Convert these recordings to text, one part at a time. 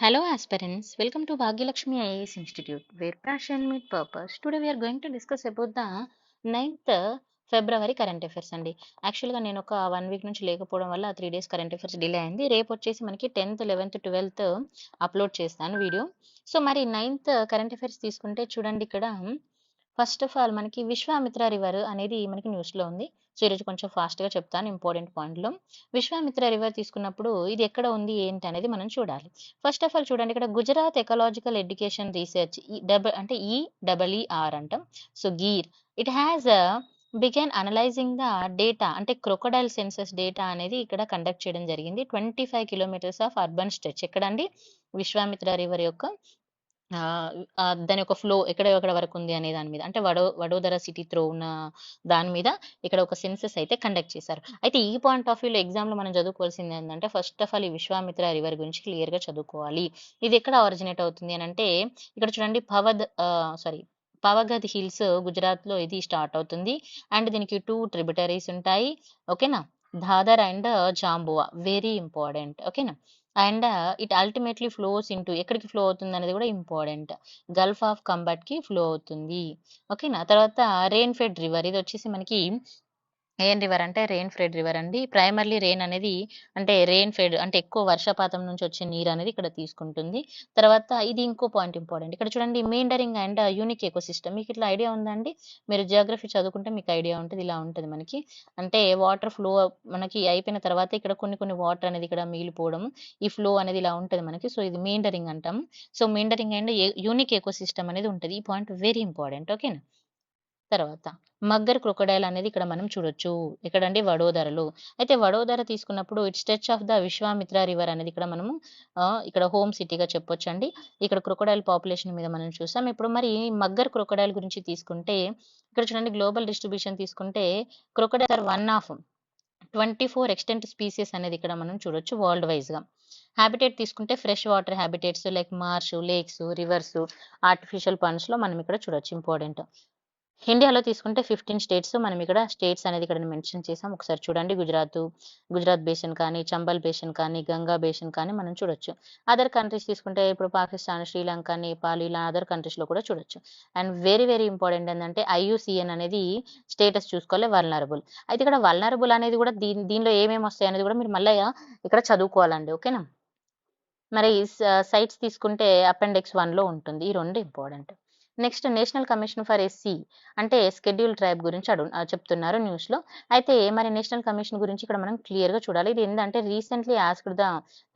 Hello, aspirants. Welcome to Bhagyalakshmi IAS Institute, where passion meet purpose. Today, we are going to discuss about the 9th February current affairs అండి. యాక్చువల్గా నేను ఒక 1 week నుంచి లేకపోవడం వల్ల 3 days current affairs delay అయింది. రేపు వచ్చేసి మనకి 10th, 11th, 12th అప్లోడ్ చేస్తాను వీడియో. సో మరి 9th కరెంట్ అఫైర్స్ తీసుకుంటే చూడండి ఇక్కడ ఫస్ట్ ఆఫ్ ఆల్ మనకి విశ్వామిత్ర రివర్ అనేది మనకి న్యూస్లో ఉంది. సో ఈరోజు కొంచెం ఫాస్ట్గా చెప్తాను ఇంపార్టెంట్ పాయింట్లో. విశ్వామిత్ర రివర్ తీసుకున్నప్పుడు ఇది ఎక్కడ ఉంది ఏంటి అనేది మనం చూడాలి. ఫస్ట్ ఆఫ్ ఆల్ చూడండి ఇక్కడ గుజరాత్ ఎకలాజికల్ ఎడ్యుకేషన్ రీసెర్చ్ అంటే ఈడబ్ల్యూఆర్ అంటాం. So Gir it has begun analysing the data అంటే క్రొకడైల్ సెన్సస్ డేటా అనేది ఇక్కడ కండక్ట్ చేయడం జరిగింది. 25 కిలోమీటర్స్ ఆఫ్ అర్బన్ స్ట్రెచ్ ఎక్కడండి విశ్వామిత్ర రివర్ యొక్క దాని యొక్క ఫ్లో ఎక్కడ వరకు ఉంది అనే దాని మీద అంటే వడోదర సిటీ త్రో ఉన్న దాని మీద ఇక్కడ ఒక సెన్సస్ అయితే కండక్ట్ చేశారు. అయితే ఈ పాయింట్ ఆఫ్ వ్యూలో ఎగ్జామ్ లో మనం చదువుకోవాల్సింది ఏంటంటే ఫస్ట్ ఆఫ్ ఆల్ ఈ విశ్వామిత్ర రివర్ గురించి క్లియర్ గా చదువుకోవాలి. ఇది ఎక్కడ ఆరిజినేట్ అవుతుంది అని అంటే ఇక్కడ చూడండి పవగద్ హిల్స్ గుజరాత్ లో ఇది స్టార్ట్ అవుతుంది. అండ్ దీనికి 2 ట్రిబ్యూటరీస్ ఉంటాయి. ఓకేనా, దాదర్ అండ్ జాంబువా వెరీ ఇంపార్టెంట్. ఓకేనా, and it ultimately flows into ఎక్కడికి ఫ్లో అవుతుంది అనేది కూడా ఇంపార్టెంట్, గల్ఫ్ ఆఫ్ కంబట్ కి ఫ్లో అవుతుంది. ఓకేనా, తర్వాత రెయిన్ ఫెడ్ రివర్ ఇది వచ్చేసి మనకి ఏం రివర్ అంటే రెయిన్ ఫెడ్ రివర్ అండి. ప్రైమర్లీ రెయిన్ అనేది అంటే రెయిన్ ఫెడ్ అంటే ఎక్కువ వర్షపాతం నుంచి వచ్చే నీరు అనేది ఇక్కడ తీసుకుంటుంది. తర్వాత ఇది ఇంకో పాయింట్ ఇంపార్టెంట్, ఇక్కడ చూడండి మీండరింగ్ అండ్ యూనిక్ ఎకోసిస్టమ్. మీకు ఇట్లా ఐడియా ఉందండి, మీరు జియోగ్రఫీ చదువుకుంటే మీకు ఐడియా ఉంటుంది. ఇలా ఉంటుంది మనకి అంటే వాటర్ ఫ్లో మనకి అయిపోయిన తర్వాత ఇక్కడ కొన్ని వాటర్ అనేది ఇక్కడ మిగిలిపోవడం, ఈ ఫ్లో అనేది ఇలా ఉంటుంది మనకి. సో ఇది మీండరింగ్ అంటాం. సో మీండరింగ్ అండ్ యూనిక్ ఎకోసిస్టమ్ అనేది ఉంటుంది. ఈ పాయింట్ వెరీ ఇంపార్టెంట్. ఓకేనా, తర్వాత మగ్గర్ క్రొకడైల్ అనేది ఇక్కడ మనం చూడొచ్చు. ఎక్కడండి వడోదరలో. అయితే వడోదర తీసుకున్నప్పుడు it stretch of the Vishwamitra river అనేది ఇక్కడ మనము ఇక్కడ హోమ్ సిటీగా చెప్పొచ్చండి. ఇక్కడ క్రొకడైల్ పాపులేషన్ మీద మనం చూసాం. ఇప్పుడు మరి మగ్గర్ క్రొకడైల్ గురించి తీసుకుంటే ఇక్కడ చూడండి గ్లోబల్ డిస్ట్రిబ్యూషన్ తీసుకుంటే crocodile are one of 24 extant species అనేది ఇక్కడ మనం చూడొచ్చు వరల్డ్ వైజ్ గా. హ్యాబిటేట్ తీసుకుంటే fresh water habitats like marsh, lakes, rivers, artificial ponds లో మనం ఇక్కడ చూడొచ్చు. ఇంపార్టెంట్. ఇండియాలో తీసుకుంటే 15 స్టేట్స్ మనం ఇక్కడ స్టేట్స్ అనేది ఇక్కడ మెన్షన్ చేసాం. ఒకసారి చూడండి, గుజరాత్ బేసిన్ కానీ, చంబల్ బేసిన్ కానీ, గంగా బేసిన్ కానీ మనం చూడొచ్చు. అదర్ కంట్రీస్ తీసుకుంటే ఇప్పుడు పాకిస్తాన్, శ్రీలంక, నేపాల్ ఇలా అదర్ కంట్రీస్ లో కూడా చూడొచ్చు. అండ్ వెరీ వెరీ ఇంపార్టెంట్ ఏంటంటే IUCN అనేది స్టేటస్ చూసుకోవాలి వల్నరబుల్. అయితే ఇక్కడ వల్నరబుల్ అనేది కూడా దీనిలో ఏమేమి వస్తాయి అనేది కూడా మీరు మళ్ళీ ఇక్కడ చదువుకోవాలండి. ఓకేనా, మరి సైట్స్ తీసుకుంటే అపెండిక్స్ 1 లో ఉంటుంది. ఈ రెండు important. Next national commission for SC అంటే షెడ్యూల్ ట్రైబ్ గురించి చెప్తున్నారు న్యూస్ లో. అయితే మరి నేషనల్ కమిషన్ గురించి ఇక్కడ మనం క్లియర్ గా చూడాలి. ఇది ఏంటంటే recently asked the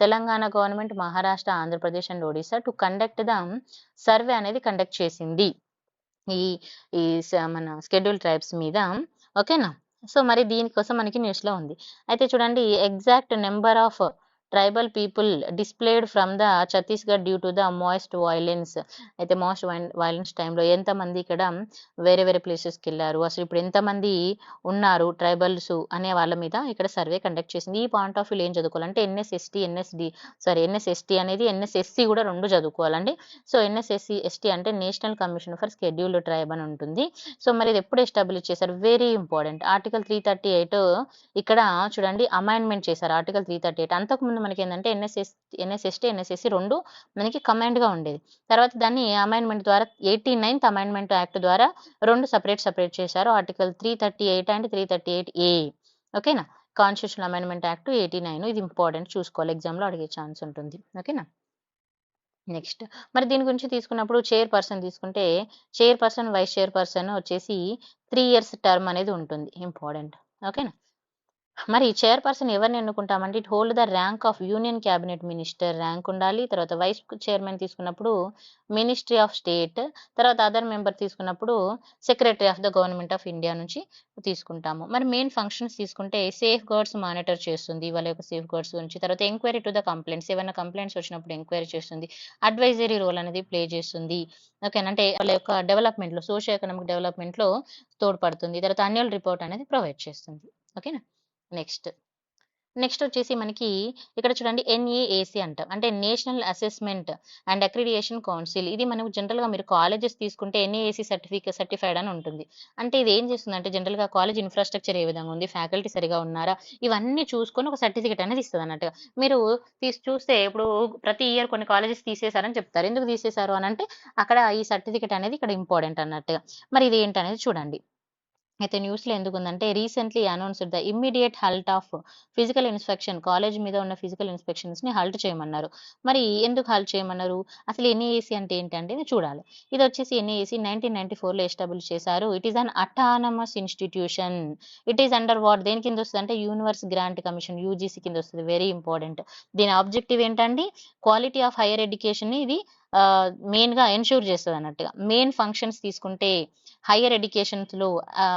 Telangana government, Maharashtra, Andhra Pradesh and Odisha to conduct the survey అనేది కండక్ట్ చేసింది ఈ ఈ మన షెడ్యూల్ ట్రైబ్స్ మీద. ఓకేనా, సో మరి దీనికోసం మనకి న్యూస్ లో ఉంది. అయితే చూడండి exact number of tribal people displayed from the Chhattisgarh due to the most violence. అయితే మోస్ట్ వైలెన్స్ టైంలో ఎంతమంది ఇక్కడ వేరే వేరే ప్లేసెస్కి వెళ్ళారు, అసలు ఇప్పుడు ఎంతమంది ఉన్నారు ట్రైబల్స్ అనే వాళ్ళ మీద ఇక్కడ సర్వే కండక్ట్ చేసింది. ఈ పాయింట్ ఆఫ్ వ్యూ ఏం చదువుకోవాలంటే NSST అనేది NSSC కూడా రెండు చదువుకోవాలండి. సో NSST అంటే national commission for scheduled tribe అని ఉంటుంది. సో మరి ఇది ఎప్పుడు ఎస్టాబ్లిష్ చేశారు, వెరీ ఇంపార్టెంట్. ఆర్టికల్ 338 ఇక్కడ చూడండి అమైండ్మెంట్ చేశారు. ఆర్టికల్ 338 అంతకుముందు మనకి ఏంటంటే NSST, NSSC రెండు మనకి కమాండ్ గా ఉండేది. తర్వాత దాన్ని అమైండ్మెంట్ ద్వారా 89th అమైండ్మెంట్ యాక్ట్ ద్వారా రెండు సపరేట్ చేశారు. Article 338 and 338A. ఓకేనా, కాన్స్టిట్యూషనల్ అమెండ్మెంట్ యాక్ట్ 89. ఇది ఇంపార్టెంట్, చూసుకోవాలి, ఎగ్జామ్ లో అడిగే ఛాన్స్ ఉంటుంది. ఓకేనా, నెక్స్ట్ మరి దీని గురించి తీసుకున్నప్పుడు చైర్పర్సన్ తీసుకుంటే చైర్పర్సన్, వైస్ చైర్పర్సన్ వచ్చేసి 3 years టర్మ్ అనేది ఉంటుంది. ఇంపార్టెంట్. ఓకేనా, మరి చైర్పర్సన్ ఎవరిని ఎన్నుకుంటామంటే it hold the rank of union cabinet minister rank ఉండాలి. తర్వాత వైస్ చైర్మన్ తీసుకున్నప్పుడు మినిస్ట్రీ ఆఫ్ స్టేట్, తర్వాత అదర్ మెంబర్ తీసుకున్నప్పుడు secretary of the government of India నుంచి తీసుకుంటాము. మరి మెయిన్ ఫంక్షన్స్ తీసుకుంటే సేఫ్ గార్డ్స్ మానిటర్ చేస్తుంది, వాళ్ళ యొక్క సేఫ్ గార్డ్స్ గురించి. తర్వాత ఎంక్వైరీ టు ద కంప్లైంట్స్, ఏమైనా కంప్లైంట్స్ వచ్చినప్పుడు ఎంక్వైరీ చేస్తుంది. అడ్వైజరీ రోల్ అనేది ప్లే చేస్తుంది. ఓకేనా, అంటే వాళ్ళ యొక్క డెవలప్మెంట్ లో, సోషియో ఎకనామిక్ డెవలప్మెంట్ లో తోడ్పడుతుంది. తర్వాత అన్యువల్ రిపోర్ట్ అనేది ప్రొవైడ్ చేస్తుంది. ఓకేనా, నెక్స్ట్ నెక్స్ట్ వచ్చేసి మనకి ఇక్కడ చూడండి ఎన్ఏఏసీ అంటాం. అంటే national assessment and accreditation council. ఇది మనం జనరల్‌గా మీరు కాలేజెస్ తీసుకుంటే ఎన్ఏఏసీ సర్టిఫైడ్ అని ఉంటుంది. అంటే ఇది ఏం చేస్తుందంటే జనరల్‌గా కాలేజ్ ఇన్‌ఫ్రాస్ట్రక్చర్ ఏ విధంగా ఉంది, ఫ్యాకల్టీ సరిగ్గా ఉన్నారా, ఇవన్నీ చూసుకొని ఒక సర్టిఫికేట్ అనేది ఇస్తదన్నట్టుగా. మీరు చూస్తే ఇప్పుడు ప్రతి ఇయర్ కొన్ని కాలేజెస్ తీసేశారని చెప్తారు. ఎందుకు తీసేశారు అనంటే అక్కడ ఈ సర్టిఫికేట్ అనేది ఇక్కడ ఇంపార్టెంట్ అన్నట్టుగా. మరి ఇది ఏంటనేది చూడండి. అయితే న్యూస్‌లో ఎందుకుందంటే recently announced the immediate halt of physical inspection. College మీద ఉన్న ఫిజికల్ ఇన్స్‌పెక్షన్స్‌ని హల్ట్ చేయమన్నారు. మరి ఎందుకు హల్ట్ చేయమన్నారు? అసలు ఎన్‌ఏఏసీ అంటే ఏంటంటే ఇది చూడాలి. ఇదొచ్చేసి ఎన్‌ఏఏసీ 1994లో ఎస్టాబ్లిష్ చేశారు. It is an autonomous institution. It is under what? దేని కింద వస్తదంటే యూనివర్స్ గ్రాంట్ కమిషన్ యూజీసీ కింద వస్తది. Very important. దీని ఆబ్జెక్టివ్ ఏంటండి? క్వాలిటీ ఆఫ్ హైయర్ ఎడ్యుకేషన్‌ని ఇది మెయిన్‌గా ఎన్‌ష్యూర్ చేస్తదన్నట్టుగా. మెయిన్ ఫంక్షన్స్ తీసుకుంటే హైయర్ ఎడ్యుకేషన్స్‌లో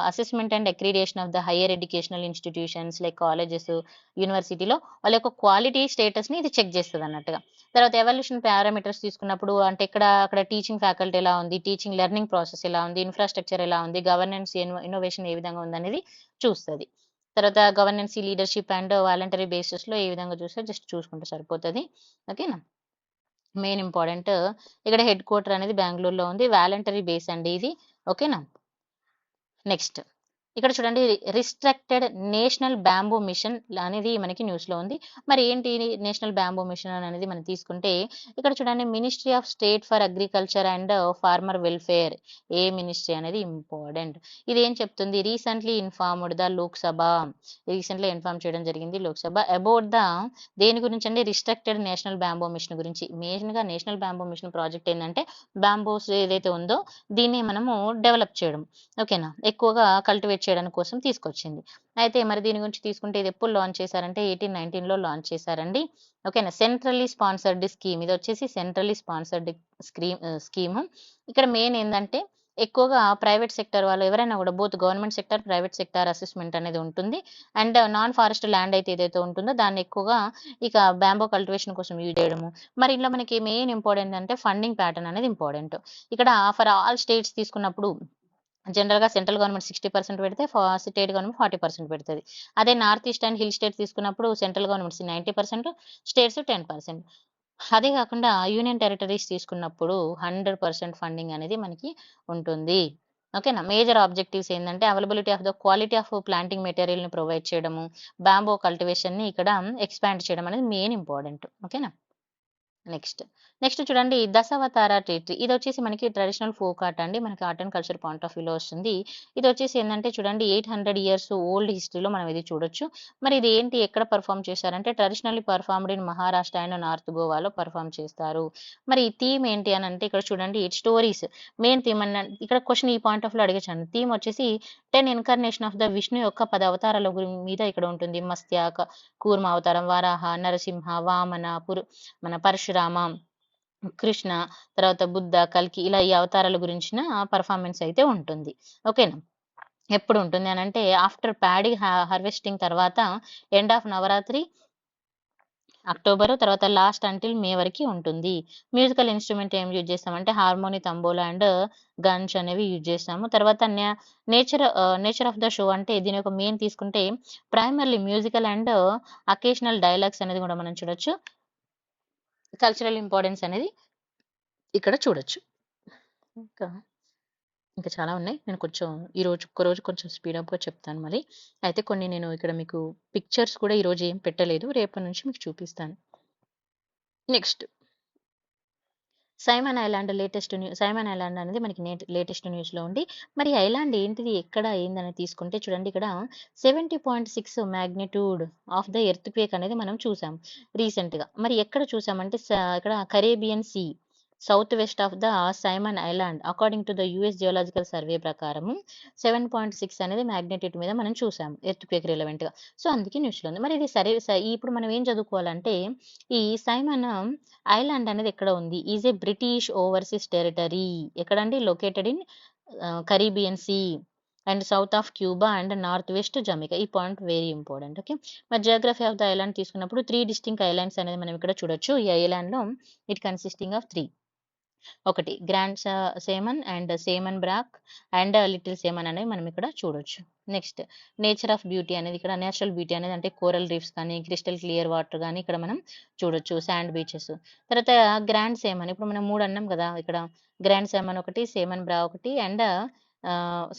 assessment and accreditation of the higher educational institutions like colleges, యూనివర్సిటీలో వాళ్ళ యొక్క క్వాలిటీ స్టేటస్‌ని ఇది చెక్ చేస్తదన్నట్టుగా. తర్వాత ఎవల్యూషన్ పారామీటర్స్ తీసుకున్నప్పుడు అంటే అక్కడ టీచింగ్ ఫ్యాకల్టీ ఎలా ఉంది, టీచింగ్ లెర్నింగ్ ప్రాసెస్ ఎలా ఉంది, ఇన్‌ఫ్రాస్ట్రక్చర్ ఎలా ఉంది, గవర్నెన్స్ ఇన్నోవేషన్ ఏ విధంగా ఉందనేది చూస్తది. తర్వాత గవర్నెన్స్, లీడర్‌షిప్ అండ్ వాలంటరీ బేసిస్‌లో ఏ విధంగా చూస్తే జస్ట్ చూసుకుంటే సరిపోతది. ఓకేనా? Main important. ఇక్కడ హెడ్ క్వార్టర్ అనేది బెంగుళూరులో ఉంది. వాలంటరీ బేస్ అండి ఇది. ఓకేనా? నెక్స్ట్ ఇక్కడ చూడండి రిస్ట్రిక్టెడ్ నేషనల్ బ్యాంబూ మిషన్ అనేది మనకి న్యూస్‌లో ఉంది. మరి ఏంటి నేషనల్ బ్యాంబూ మిషన్ అనేది మనం తీసుకుంటే ఇక్కడ చూడండి ministry of state for agriculture and farmer welfare. ఏ మినిస్ట్రీ అనేది ఇంపార్టెంట్. ఇది ఏం చెప్తుంది? రీసెంట్‌లీ ఇన్ఫార్మ్ చేయడం జరిగింది లోక్‌సభ అబౌట్ దేని గురించి అండి? రిస్ట్రిక్టెడ్ నేషనల్ బ్యాంబూ మిషన్ గురించి. మెయిన్‌గా నేషనల్ బ్యాంబూ మిషన్ ప్రాజెక్ట్ ఏందంటే బ్యాంబూస్ ఏదైతే ఉందో దీన్ని మనము డెవలప్ చేయడం. ఓకేనా? ఎక్కువగా కల్టివేట్ చేయడానికి కోసం తీసుకొచ్చింది. అయితే మరి దీని గురించి తీసుకుంటే ఇది ఎప్పుడు లాంచ్ చేశారంటే 1819లో లాంచ్ చేశారండి. ఓకేనా? Centrally sponsored scheme. ఇదొచ్చేసి సెంట్రల్లీ స్పాన్సర్డ్ స్కీము. ఇక్కడ మెయిన్ ఏందంటే ఎక్కువగా ప్రైవేట్ సెక్టర్ వాళ్ళు ఎవరైనా కూడా both government sector, private sector assessment అనేది ఉంటుంది. అండ్ నాన్ ఫారెస్ట్ ల్యాండ్ అయితే ఏదైతే ఉంటుందో దాన్ని ఎక్కువగా ఇక బ్యాంబో కల్టివేషన్ కోసం యూజ్ చేయడము. మరి ఇందులో మనకి మెయిన్ ఇంపార్టెంట్ అంటే ఫండింగ్ ప్యాటర్న్ అనేది ఇంపార్టెంట్. ఇక్కడ ఫర్ ఆల్ స్టేట్స్ తీసుకున్నప్పుడు జనరల్‌గా సెంట్రల్ గవర్నమెంట్ 60% పెడితే స్టేట్ గవర్నమెంట్ 40% పెడతది. అదే north east and hill states తీసుకున్నప్పుడు సెంట్రల్ గవర్నమెంట్స్ 90%, స్టేట్స్ 10%. అదే కాకుండా యూనియన్ టెరిటరీస్ తీసుకున్నప్పుడు 100% ఫండింగ్ అనేది మనకి ఉంటుంది. ఓకేనా? మేజర్ ఆబ్జెక్టివ్స్ ఏందంటే availability of the quality of planting మెటీరియల్‌ని ప్రొవైడ్ చేయడము, బాంబో కల్టివేషన్‌ని ఇక్కడ ఎక్స్‌పాండ్ చేయడం అనేది మెయిన్ ఇంపార్టెంట్. ఓకేనా? నెక్స్ట్. నెక్స్ట్ చూడండి దశావతార ట్రీటీ. ఇదొచ్చేసి మనకి ట్రెడిషనల్ ఫోక్ ఆర్ట్ అండి. మనకి art and culture point of వ్యూలో వస్తుంది. ఇదొచ్చేసి ఏందంటే చూడండి 800 ఇయర్స్ ఓల్డ్ హిస్టరీలో మనం ఇది చూడొచ్చు. మరి ఇది ఏంటి ఎక్కడ పెర్ఫార్మ్ చేశారంటే traditionally performed in Maharashtra and north గోవాలో పెర్ఫార్మ్ చేస్తారు. మరి ఈ థీమ్ ఏంటి అనంటే ఇక్కడ చూడండి స్టోరీస్. మెయిన్ థీమ్ ఇక్కడ క్వెషన్ ఈ పాయింట్ ఆఫ్ వ్యూలో అడిగొచ్చండి. థీమ్ వచ్చేసి 10 ఇన్‌కార్నేషన్ ఆఫ్ ద విష్ణు యొక్క 10 అవతారాల మీద ఇక్కడ ఉంటుంది. మత్స్య, కూర్మ అవతారం, వరాహ, నరసింహ, వామన, మన పరశురామ, కృష్ణ, తర్వాత బుద్ధ, కల్కి ఇలా ఈ అవతారాల గురించిన పెర్ఫార్మన్స్ అయితే ఉంటుంది. ఓకేనా? ఎప్పుడు ఉంటుంది అనంటే ఆఫ్టర్ ప్యాడీ హార్వెస్టింగ్ తర్వాత ఎండ్ ఆఫ్ నవరాత్రి అక్టోబరు తర్వాత లాస్ట్ అంటిల్ మే వరకి ఉంటుంది. మ్యూజికల్ ఇన్‌స్ట్రుమెంట్ ఏం యూజ్ చేస్తామంటే హార్మోని, తంబోలా అండ్ గన్స్ అనేవి యూజ్ చేస్తాము. తర్వాత నేచర్ ఆఫ్ ద షో అంటే దీని యొక్క మెయిన్ తీసుకుంటే primarily musical and occasional dialogues అనేది కూడా మనం చూడొచ్చు. కల్చరల్ ఇంపార్టెన్స్ అనేది ఇక్కడ చూడొచ్చు. ఇంకా, ఇంకా చాలా ఉన్నాయి. నేను కొంచెం ఒక్కరోజు కొంచెం స్పీడప్‌గా చెప్తాను మరి. అయితే కొన్ని నేను ఇక్కడ మీకు పిక్చర్స్ కూడా ఈరోజు ఏం పెట్టలేదు. రేపటి నుంచి మీకు చూపిస్తాను. నెక్స్ట్ సైమన్ ఐలాండ్ అనేది మనకి లేటెస్ట్ న్యూస్‌లో ఉంది. మరి ఈ ఐలాండ్ ఏంటిది? ఎక్కడ? ఏందని తీసుకుంటే చూడండి ఇక్కడ 70.6 మాగ్నిట్యూడ్ ఆఫ్ ద ఎర్త్‌క్వేక్ అనేది మనం చూసాం రీసెంట్‌గా. మరి ఎక్కడ చూసామంటే ఇక్కడ Caribbean sea south west of the Simon island according to the US geological survey ప్రకారం 7.6 అనేది మాగ్నిట్యూడ్ మీద మనం చూసాము ఎర్త్‌క్వేక్ రిలవెంట్‌గా. సో, అందుకే న్యూస్‌లో ఉంది. మరి ఇది సరే ఇప్పుడు మనం ఏం చదువుకోవాలంటే ఈ సైమన్ ఐలాండ్ అనేది ఎక్కడ ఉంది? Is a British overseas territory. ఎక్కడండి? Located in Caribbean sea and south of Cuba and north west Jamaica. ఈ పాయింట్ వెరీ ఇంపార్టెంట్. ఓకే. మరి జియోగ్రఫీ ఆఫ్ ద ఐలాండ్ తీసుకున్నప్పుడు 3 డిస్టింక్ట్ ఐలాండ్స్ అనేది మనం ఇక్కడ చూడొచ్చు. ఈ ఐలాండ్‌లో ఇట్ కన్సిస్టింగ్ ఆఫ్ 3. ఒకటి గ్రాండ్ సేమన్ అండ్ సేమన్ బ్రాక్ అండ్ లిటిల్ సేమన్ అనేవి మనం ఇక్కడ చూడొచ్చు. నెక్స్ట్ నేచర్ ఆఫ్ బ్యూటీ అనేది ఇక్కడ నేచురల్ బ్యూటీ అనేది అంటే కోరల్ రీఫ్స్ కానీ క్రిస్టల్ క్లియర్ వాటర్ కానీ ఇక్కడ మనం చూడొచ్చు, శాండ్ బీచెస్. తర్వాత గ్రాండ్ సేమన్ ఇప్పుడు మనం 3 అన్నాం కదా ఇక్కడ. గ్రాండ్ సేమన్ ఒకటి, సేమన్ బ్రా ఒకటి అండ్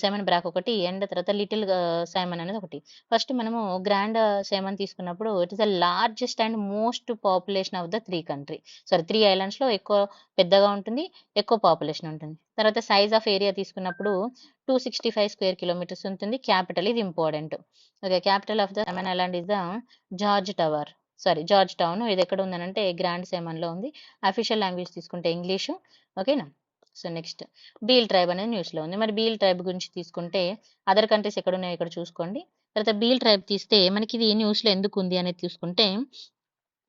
సెమన్ బ్రాక్ ఒకటి అండ్ తర్వాత లిటిల్ సైమన్ అనేది ఒకటి. ఫస్ట్ మనము గ్రాండ్ సైమన్ తీసుకున్నప్పుడు it is the largest and most population of the 3 islands లో ఎక్కువ పెద్దగా ఉంటుంది, ఎక్కువ పాపులేషన్ ఉంటుంది. తర్వాత సైజ్ ఆఫ్ ఏరియా తీసుకున్నప్పుడు 265 స్క్వేర్ కిలోమీటర్స్ ఉంటుంది. క్యాపిటల్ ఇది important. Okay, capital of the Simon island is the George town. ఇది ఎక్కడ ఉందనంటే గ్రాండ్ సైమన్ లో ఉంది. అఫీషియల్ లాంగ్వేజ్ తీసుకుంటే ఇంగ్లీషు. ఓకేనా. సో నెక్స్ట్ బీల్ ట్రైబ్ అనేది న్యూస్ లో ఉంది. మరి బీల్ ట్రైబ్ గురించి తీసుకుంటే అదర్ కంట్రీస్ ఎక్కడ ఉన్నాయో ఇక్కడ చూసుకోండి. తర్వాత బీల్ ట్రైబ్ తీస్తే మనకి ఇది న్యూస్ లో ఎందుకు ఉంది అనేది చూసుకుంటే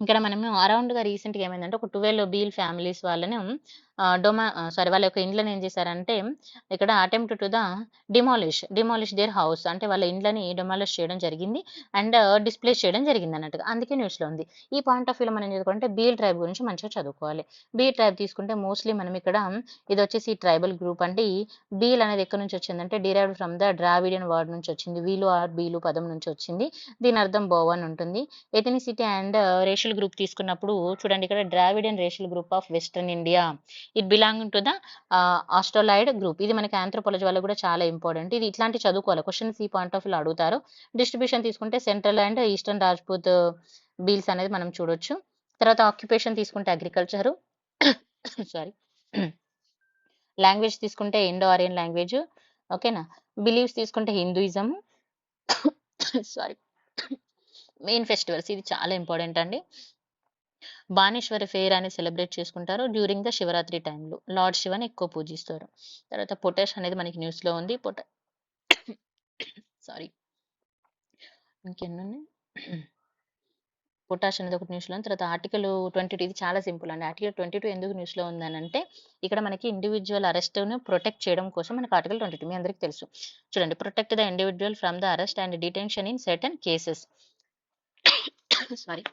ఇక్కడ మనము అరౌండ్ గా రీసెంట్ గా ఏమైందంటే ఒక 12 బీల్ ఫ్యామిలీస్ వాళ్ళని వాళ్ళ యొక్క ఇండ్లను ఏం చేశారంటే ఇక్కడ attempt to the demolish their house అంటే వాళ్ళ ఇండ్లని డిమాలిష్ చేయడం జరిగింది అండ్ డిస్ప్లేస్ చేయడం జరిగింది అన్నట్టుగా, అందుకే న్యూస్ లో ఉంది. ఈ పాయింట్ ఆఫ్ వ్యూలో మనం చదువుకుంటే బీల్ ట్రైబ్ గురించి మంచిగా చదువుకోవాలి. బీల్ ట్రైబ్ తీసుకుంటే మోస్ట్లీ మనం ఇక్కడ ఇది వచ్చేసి ట్రైబల్ గ్రూప్ అండి. బీల్ అనేది ఎక్కడి నుంచి వచ్చిందంటే derived from the Dravidian word నుంచి వచ్చింది. వీలు ఆర్ బీలు పదం నుంచి వచ్చింది. దీని అర్థం బోవన్ ఉంటుంది. ఎథనిసిటీ అండ్ రేషియల్ గ్రూప్ తీసుకున్నప్పుడు చూడండి ఇక్కడ Dravidian racial group of western India, it belonging to the australoid group. ఇది మనకి ఆంథ్రోపాలజీ వల్ల కూడా చాలా ఇంపార్టెంట్. ఇది ఇట్లాంటి చదువుకోవాలి, క్వశ్చన్స్ ఈ పాయింట్ ఆఫ్ వ్యూ అడుగుతారు. డిస్ట్రిబ్యూషన్ తీసుకుంటే సెంట్రల్ అండ్ ఈస్టర్న్ రాజ్పూత్ బీల్స్ అనేది మనం చూడొచ్చు. తర్వాత ఆక్యుపేషన్ తీసుకుంటే అగ్రికల్చర్ సారీ లాంగ్వేజ్ తీసుకుంటే ఇండో ఆరియన్ లాంగ్వేజ్. ఓకేనా. బిలీవ్స్ తీసుకుంటే హిందూయిజం. సారీ మెయిన్ ఫెస్టివల్స్ ఇది చాలా ఇంపార్టెంట్ అండి. బాణేశ్వరి ఫెయిర్ అని సెలబ్రేట్ చేసుకుంటారు డ్యూరింగ్ ద శివరాత్రి టైంలో. లార్డ్ శివని ఎక్కువ పూజిస్తారు. తర్వాత పొటాష్ అనేది మనకి న్యూస్ లో ఉంది. సారీ ఇంకెన్నున్నాయి. పొటాష్ అనేది ఒకటి న్యూస్ లో ఉంది. తర్వాత ఆర్టికల్ 22 ఇది చాలా సింపుల్ అండి. ఆర్టికల్ 22 ఎందుకు న్యూస్ లో ఉందని అంటే ఇక్కడ మనకి ఇండివిజువల్ అరెస్ట్ ను ప్రొటెక్ట్ చేయడం కోసం మనకి ఆర్టికల్ 22 మీ అందరికి తెలుసు. చూడండి, protect the individual from the arrest and detention in certain cases. Sorry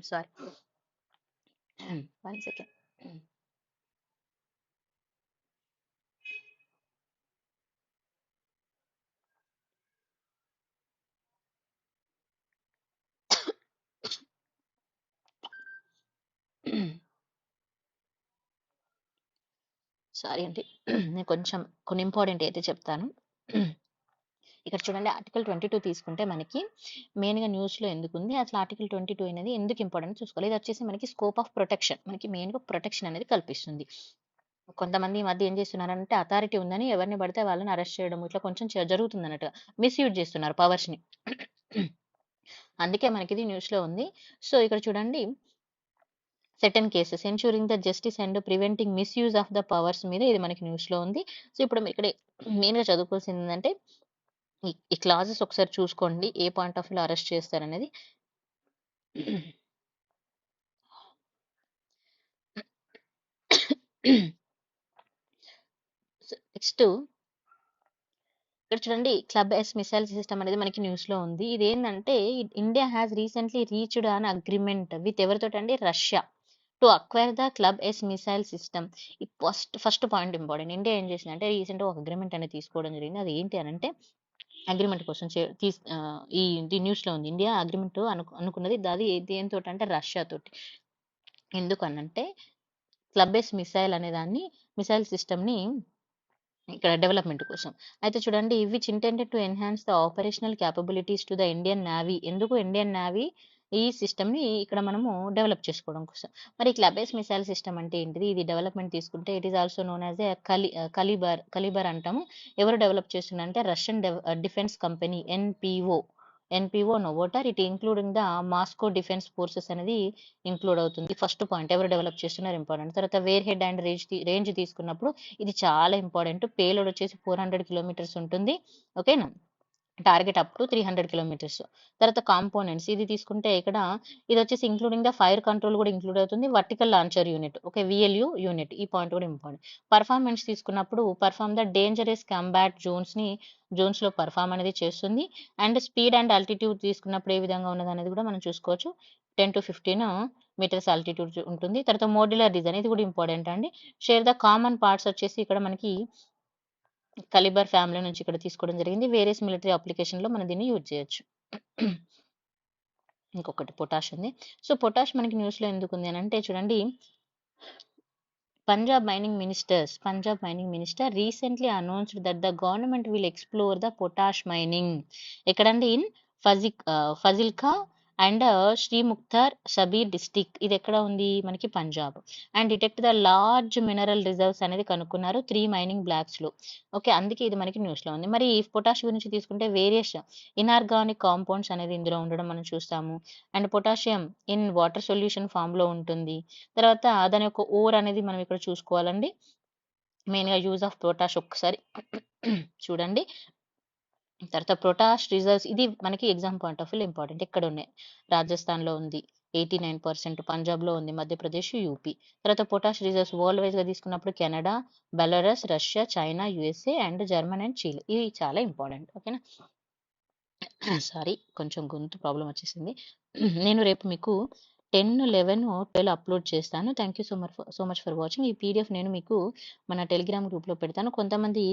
sorry 1 second. Sorry అండి, నేను కొంచెం కొన్ని ఇంపార్టెంట్ అయితే చెప్తాను. ఇక్కడ చూడండి, ఆర్టికల్ 22 తీసుకుంటే మనకి మెయిన్గా న్యూస్లో ఎందుకు ఉంది, అసలు ఆర్టికల్ 22 అనేది ఎందుకు ఇంపార్టెంట్ చూసుకోవాలి. ఇది వచ్చేసి మనకి స్కోప్ ఆఫ్ ప్రొటెక్షన్, మనకి మెయిన్గా ప్రొటెక్షన్ అనేది కల్పిస్తుంది. కొంతమంది ఈ మధ్య ఏం చేస్తున్నారంటే అథారిటీ ఉందని ఎవరిని పడితే వాళ్ళని అరెస్ట్ చేయడం ఇట్లా కొంచెం జరుగుతుంది అన్నట్టుగా, మిస్యూజ్ చేస్తున్నారు పవర్స్ని. అందుకే మనకి ఇది న్యూస్లో ఉంది. సో ఇక్కడ చూడండి, certain cases ensuring the justice and preventing misuse of the powers మీద ఇది మనకి న్యూస్లో ఉంది. సో ఇప్పుడు ఇక్కడ మెయిన్గా చదువుకోవాల్సింది ఏంటంటే ఈ క్లాజెస్ ఒకసారి చూసుకోండి, ఏ పాయింట్ ఆఫ్ వ్యూలో అరెస్ట్ చేస్తారనేది. నెక్స్ట్ ఇక్కడ చూడండి, క్లబ్ ఎస్ మిసైల్ సిస్టమ్ అనేది మనకి న్యూస్ లో ఉంది. ఇది ఏంటంటే India has recently reached an agreement with ఎవరితో అండి, Russia, to acquire the club S missile system. ఈ ఫస్ట్ పాయింట్ ఇంపార్టెంట్. ఇండియా ఏం చేసిందంటే రీసెంట్ ఒక అగ్రిమెంట్ అనేది తీసుకోవడం జరిగింది. అది ఏంటి అని అంటే అగ్రిమెంట్ కోసం ఈ న్యూస్ లో ఉంది. ఇండియా అగ్రిమెంట్ అనుకున్నది అది దేనితో అంటే రష్యా తోటి. ఎందుకనంటే క్లబ్ ఎస్ మిసైల్ అనే దాన్ని, మిసైల్ సిస్టమ్ ని ఇక్కడ డెవలప్మెంట్ కోసం. అయితే చూడండి, which intended to enhance the operational capabilities to the Indian navy. ఎందుకు ఇండియన్ నావీ ఈ సిస్టమ్ ని ఇక్కడ మనము డెవలప్ చేసుకోవడం కోసం. మరి క్లబేస్ మిసైల్ సిస్టమ్ అంటే ఏంటిది, ఇది డెవలప్మెంట్ తీసుకుంటే it is also known as a Kalibr అంటాము. ఎవరు డెవలప్ చేస్తున్నారంటే Russian defence company NPO Novator. It including the Moscow defence forces అనేది ఇంక్లూడ్ అవుతుంది. ఫస్ట్ పాయింట్, ఎవరు డెవలప్ చేస్తున్నారు ఇంపార్టెంట్. తర్వాత వేర్ హెడ్ అండ్ రేంజ్ తీసుకున్నప్పుడు ఇది చాలా ఇంపార్టెంట్. పేలోడ్ వచ్చేసి 400 కిలోమీటర్స్ ఉంటుంది. ఓకేనా. Target up to 300 kilometres. తర్వాత కాంపోనెంట్స్ ఇది తీసుకుంటే ఇక్కడ ఇదొచ్చేసి ఇంక్లూడింగ్ ద ఫైర్ కంట్రోల్ కూడా ఇంక్లూడ్ అవుతుంది. Vertical launcher unit. Okay. VLU unit. ఈ పాయింట్ కూడా ఇంపార్టెంట్. పర్ఫార్మెన్స్ తీసుకున్నప్పుడు పర్ఫార్మ్ ద డేంజరస్ కాంబాట్ జోన్స్‌లో పర్ఫార్మ్ అనేది చేస్తుంది. అండ్ స్పీడ్ అండ్ ఆల్టిట్యూడ్ తీసుకున్నప్పుడు ఏ విధంగా ఉన్నదనేది కూడా మనం చూసుకోవచ్చు. 10-15 మీటర్స్ ఆల్టిట్యూడ్ ఉంటుంది. తర్వాత మోడ్యులర్ డిజైన్ ఇది కూడా ఇంపార్టెంట్ అండి. షేర్ ద కామన్ పార్ట్స్ వచ్చేసి ఇక్కడ మనకి కలిబర్ ఫ్యామిలీ నుంచి ఇక్కడ తీసుకోవడం జరిగింది. వేరియస్ మిలిటరీ అప్లికేషన్‌లో మనం దీన్ని యూజ్ చేయొచ్చు. ఇంకొకటి పొటాష్ ఉంది. సో, పొటాష్ మనకి న్యూస్‌లో ఎందుకుంది అనంటే చూడండి Punjab mining minister recently announced that the government will explore the potash mining. ఎక్కడండి in Fazilka and Shri Muktsar Sahib district. ఇది ఎక్కడ ఉంది మనకి Punjab. And detect the large mineral reserves అనేది కనుక్కున్నారు 3 మైనింగ్ బ్లాక్స్ లో. ఓకే. అందుకే ఇది మనకి న్యూస్ లో ఉంది. మరి పొటాష్ గురించి తీసుకుంటే వేరియస్ ఇనార్గానిక్ కాంపౌండ్స్ అనేది ఇందులో ఉండడం మనం చూస్తాము. And potassium in water solution form లో ఉంటుంది. తర్వాత దాని యొక్క ఓర్ అనేది మనం ఇక్కడ చూసుకోవాలండి. మెయిన్‌గా యూజ్ ఆఫ్ పొటాష్ ఒక్కసారి చూడండి. తర్వాత పొటాష్ రిజర్వ్స్ ఇది మనకి ఎగ్జామ్ పాయింట్ ఆఫ్ వ్యూలో ఇంపార్టెంట్. ఎక్కడ ఉన్నాయి? రాజస్థాన్‌లో ఉంది 89%, పంజాబ్‌లో ఉంది, మధ్యప్రదేశ్, యూపీ. తర్వాత పొటాష్ రిజర్వ్స్ వరల్డ్ వైస్‌గా తీసుకున్నప్పుడు Canada, Belarus, Russia, China, USA and Germany and Chile. ఇవి చాలా ఇంపార్టెంట్. ఓకేనా? సారీ కొంచెం గొంతు ప్రాబ్లమ్ వచ్చేసింది. నేను రేపు మీకు 10, 11, 12 అప్లోడ్ చేస్తాను. Thank you so much for watching. ఈ పీడిఎఫ్ నేను మీకు మన టెలిగ్రామ్ గ్రూప్‌లో పెడతాను. కొంతమంది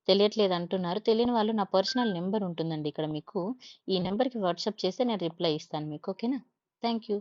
తెలియట్లేదు అంటున్నారు. తెలియని వాళ్ళు నా పర్సనల్ నెంబర్ ఉంటుందండి ఇక్కడ మీకు. ఈ నెంబర్‌కి వాట్సాప్ చేస్తే నేను రిప్లై ఇస్తాను మీకు. ఓకేనా? Thank you.